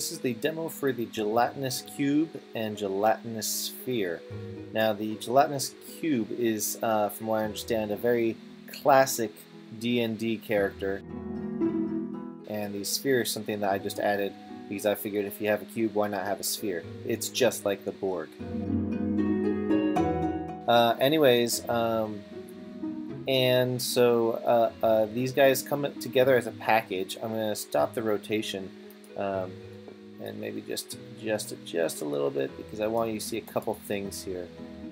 this is the demo for the gelatinous cube and gelatinous sphere. Now the gelatinous cube is, from what I understand, a very classic D&D character, and the sphere is something that I just added because I figured if you have a cube, why not have a sphere? It's just like the Borg. And so these guys come together as a package. I'm going to stop the rotation and maybe just adjust it just a little bit because I want you to see a couple things here.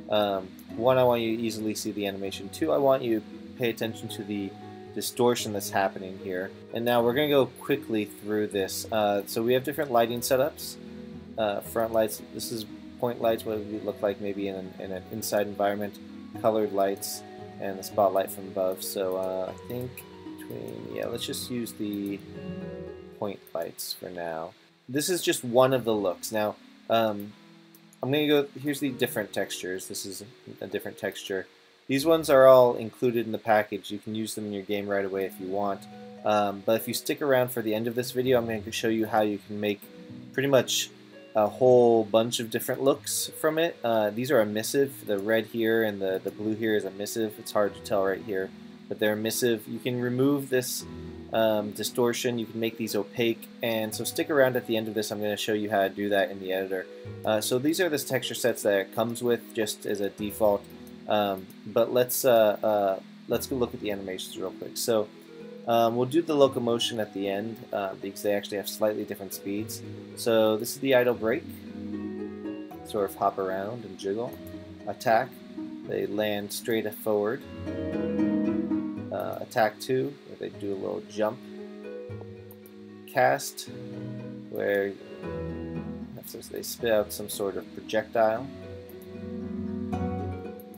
One, I want you to easily see the animation. Two, I want you to pay attention to the distortion that's happening here. And now we're going to go quickly through this. So we have different lighting setups. Front lights, this is point lights, what it would look like maybe in an inside environment. Colored lights, and the spotlight from above. So I think let's just use the point lights for now. This is just one of the looks. Now I'm going to go, here's the different textures. This is a different texture. These ones are all included in the package. You can use them in your game right away if you want. But if you stick around for the end of this video, I'm going to show you how you can make pretty much a whole bunch of different looks from it. These are emissive. The red here and the blue here is emissive. It's hard to tell right here, but they're emissive. You can remove this distortion. You can make these opaque, and so stick around at the end of this. I'm going to show you how to do that in the editor. So these are the texture sets that it comes with just as a default. But let's go look at the animations real quick. So we'll do the locomotion at the end because they actually have slightly different speeds. So this is the idle brake. Sort of hop around and jiggle. Attack. They land straight forward. Attack 2, where they do a little jump. Cast, where they spit out some sort of projectile.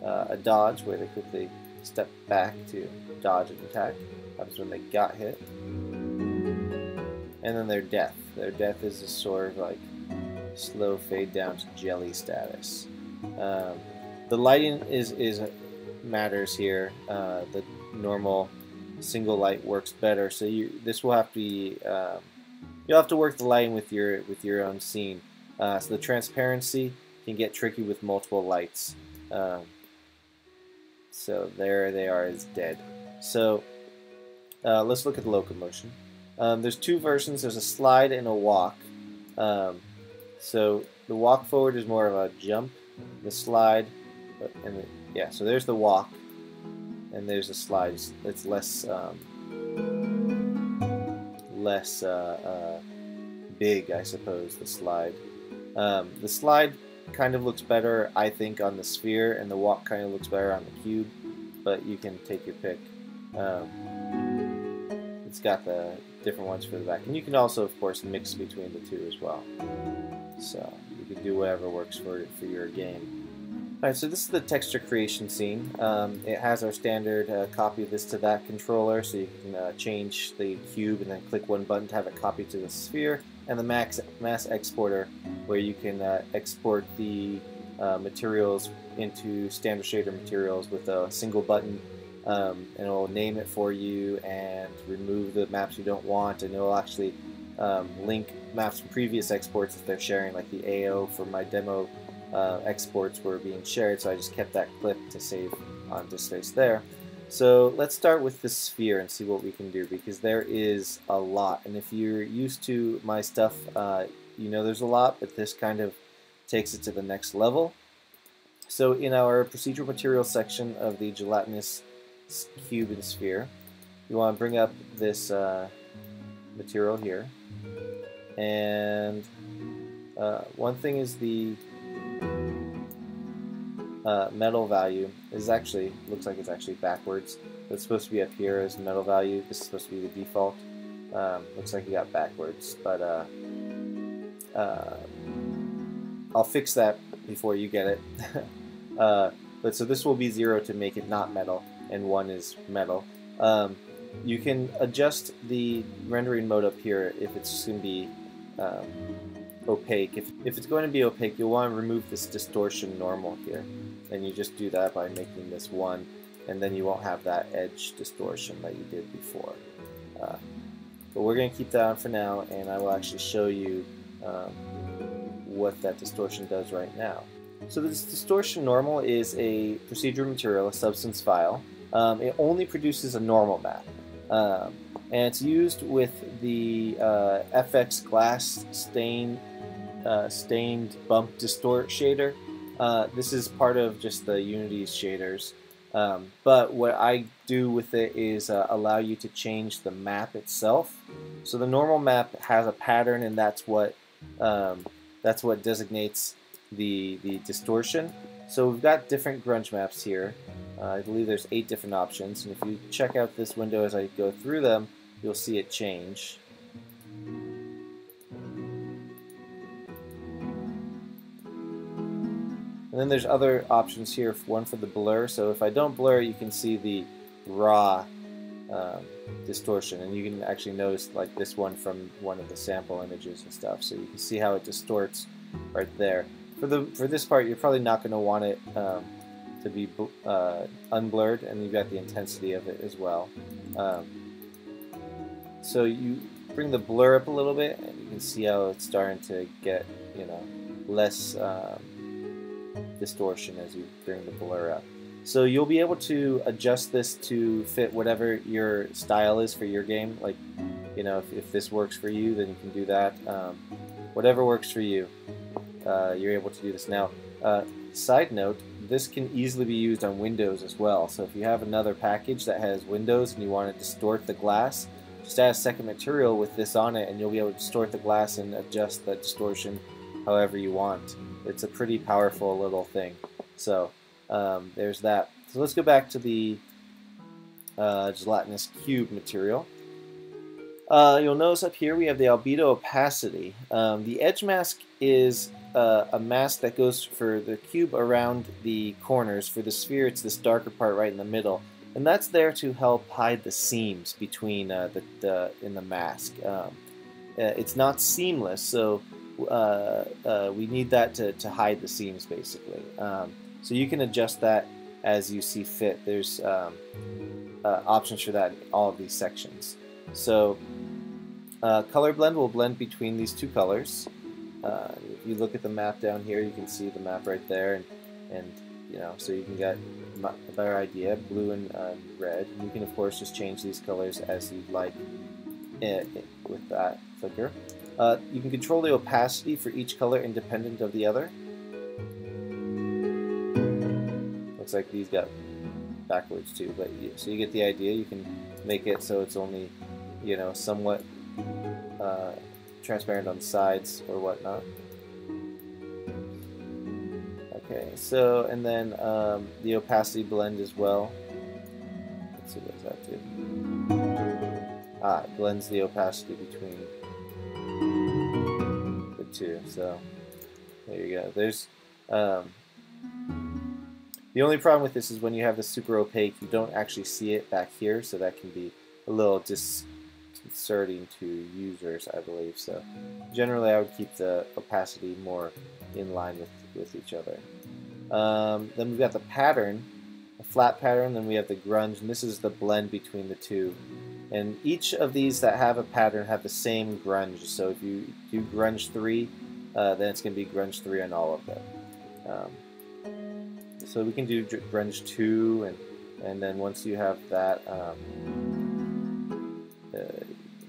A dodge, where they quickly step back to dodge an attack. Happens when they got hit. And then their death. Their death is a sort of like slow fade down to jelly status. The lighting matters here. The normal single light works better, so this will have to be you'll have to work the lighting with your own scene. So the transparency can get tricky with multiple lights. So there they are as dead. So let's look at the locomotion. There's two versions. There's a slide and a walk. So the walk forward is more of a jump. The slide, so there's the walk, and there's a slide. It's less big, I suppose. The slide. The slide kind of looks better, I think, on the sphere, and the walk kind of looks better on the cube. But you can take your pick. It's got the different ones for the back, and you can also, of course, mix between the two as well. So you can do whatever works for your game. Alright, so this is the texture creation scene. It has our standard copy of this to that controller, so you can change the cube and then click one button to have it copy to the sphere, and the mass exporter, where you can export the materials into standard shader materials with a single button. And it will name it for you and remove the maps you don't want, and it will actually link maps from previous exports if they're sharing, like the AO for my demo exports were being shared, so I just kept that clip to save on disk space there. So let's start with the sphere and see what we can do, because there is a lot, and if you're used to my stuff, you know there's a lot, but this kind of takes it to the next level. So in our procedural materials section of the gelatinous cube and sphere, you want to bring up this material here, and one thing is the metal value is actually, looks like it's actually backwards. It's supposed to be up here as metal value. This is supposed to be the default. Looks like you got backwards, but I'll fix that before you get it. But so this will be 0 to make it not metal, and 1 is metal. You can adjust the rendering mode up here if it's going to be opaque. If it's going to be opaque, you'll want to remove this distortion normal here, and you just do that by making this 1, and then you won't have that edge distortion that you did before. But we're going to keep that on for now, and I will actually show you what that distortion does right now. So this distortion normal is a procedural material, a substance file. It only produces a normal map. And it's used with the FX glass stained bump distort shader. This is part of just the Unity's shaders. But what I do with it is allow you to change the map itself. So the normal map has a pattern, and that's what designates the distortion. So we've got different grunge maps here. I believe there's 8 different options, and if you check out this window as I go through them, you'll see it change. And then there's other options here, one for the blur. So if I don't blur, you can see the raw distortion, and you can actually notice like this one from one of the sample images and stuff. So you can see how it distorts right there. For this part, you're probably not going to want it to be unblurred, and you've got the intensity of it as well. So you bring the blur up a little bit, and you can see how it's starting to get, less distortion as you bring the blur up. So you'll be able to adjust this to fit whatever your style is for your game. Like, if this works for you, then you can do that. Whatever works for you, you're able to do this. Now, side note, this can easily be used on Windows as well. So if you have another package that has Windows and you want to distort the glass, just add a second material with this on it, and you'll be able to distort the glass and adjust the distortion however you want. It's a pretty powerful little thing. So there's that. So let's go back to the gelatinous cube material. You'll notice up here we have the albedo opacity. The edge mask is a mask that goes for the cube around the corners. For the sphere, it's this darker part right in the middle, and that's there to help hide the seams between in the mask. It's not seamless, so we need that to hide the seams, basically. So you can adjust that as you see fit. There's options for that in all of these sections. So color blend will blend between these two colors. If you look at the map down here, you can see the map right there, and so you can get a better idea. Blue and red. And you can of course just change these colors as you'd like with that clicker. You can control the opacity for each color independent of the other. Looks like these got backwards too, but so you get the idea. You can make it so it's only somewhat transparent on the sides or whatnot. Okay, so and then the opacity blend as well. Let's see, what does that do? It blends the opacity between the two. So there you go. There's the only problem with this is when you have the super opaque, you don't actually see it back here, so that can be a little disconcerting to users, I believe. So generally I would keep the opacity more in line with each other. Then we've got the pattern, a flat pattern, then we have the grunge, and this is the blend between the two. And each of these that have a pattern have the same grunge, so if you do grunge 3, then it's going to be grunge 3 on all of them. So we can do grunge 2, and then once you have that,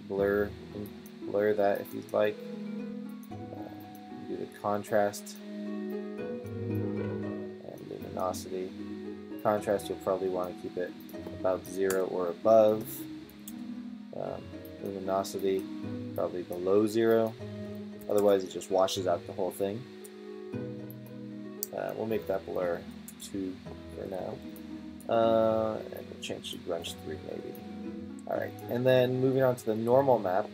blur that if you'd like. Do the contrast and luminosity. Contrast, you'll probably want to keep it about 0 or above. Luminosity, probably below 0. Otherwise, it just washes out the whole thing. We'll make that blur 2 for now. And we'll change to grunge 3 maybe. Alright, and then moving on to the normal map.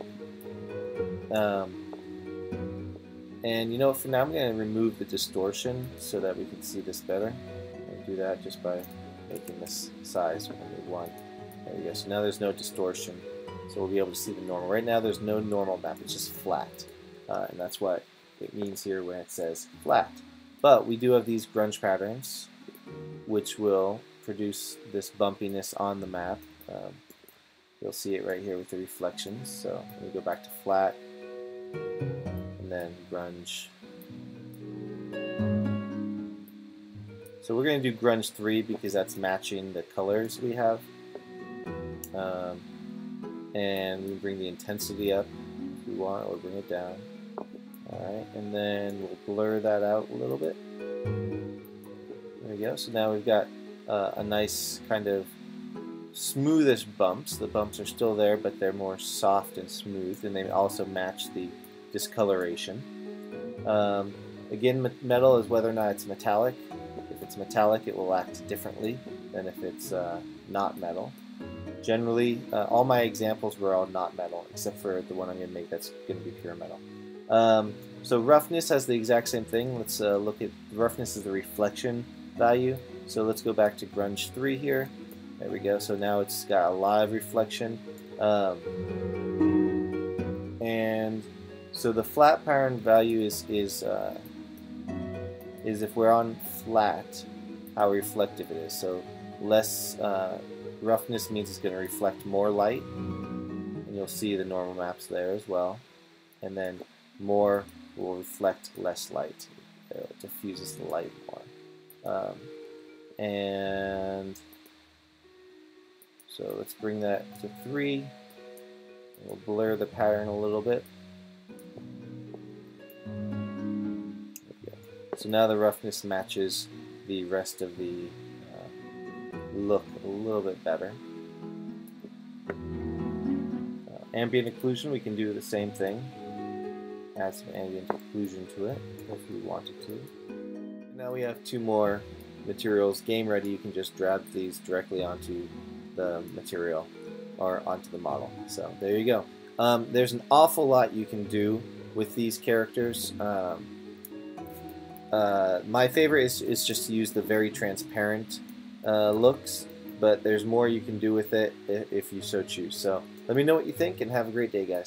And for now I'm going to remove the distortion so that we can see this better. And do that just by making this size only 1. There we go. So now there's no distortion. So we'll be able to see the normal. Right now there's no normal map, it's just flat. And that's what it means here when it says flat. But we do have these grunge patterns, which will produce this bumpiness on the map. You'll see it right here with the reflections. So let me go back to flat. And and then grunge. So we're going to do grunge 3 because that's matching the colors we have. And we can bring the intensity up if we want, or bring it down. Alright, and then we'll blur that out a little bit. There we go. So now we've got a nice kind of smoothish bumps. The bumps are still there, but they're more soft and smooth, and they also match the discoloration. Again, metal is whether or not it's metallic. If it's metallic, it will act differently than if it's not metal. Generally, all my examples were all not metal, except for the one I'm going to make that's going to be pure metal. So roughness has the exact same thing. Let's look at roughness as the reflection value. So let's go back to grunge 3 here. There we go. So now it's got a lot of reflection. And so the flat pattern value is if we're on flat, how reflective it is. So less roughness means it's going to reflect more light, and you'll see the normal maps there as well. And then more will reflect less light. It diffuses the light more. And so let's bring that to 3. We'll blur the pattern a little bit. So now the roughness matches the rest of the look a little bit better. Ambient occlusion, we can do the same thing. Add some ambient occlusion to it if we wanted to. Now we have 2 more materials game ready. You can just drag these directly onto the material or onto the model. So there you go. There's an awful lot you can do with these characters. My favorite is just to use the very transparent looks, but there's more you can do with it if you so choose. So let me know what you think, and have a great day, guys.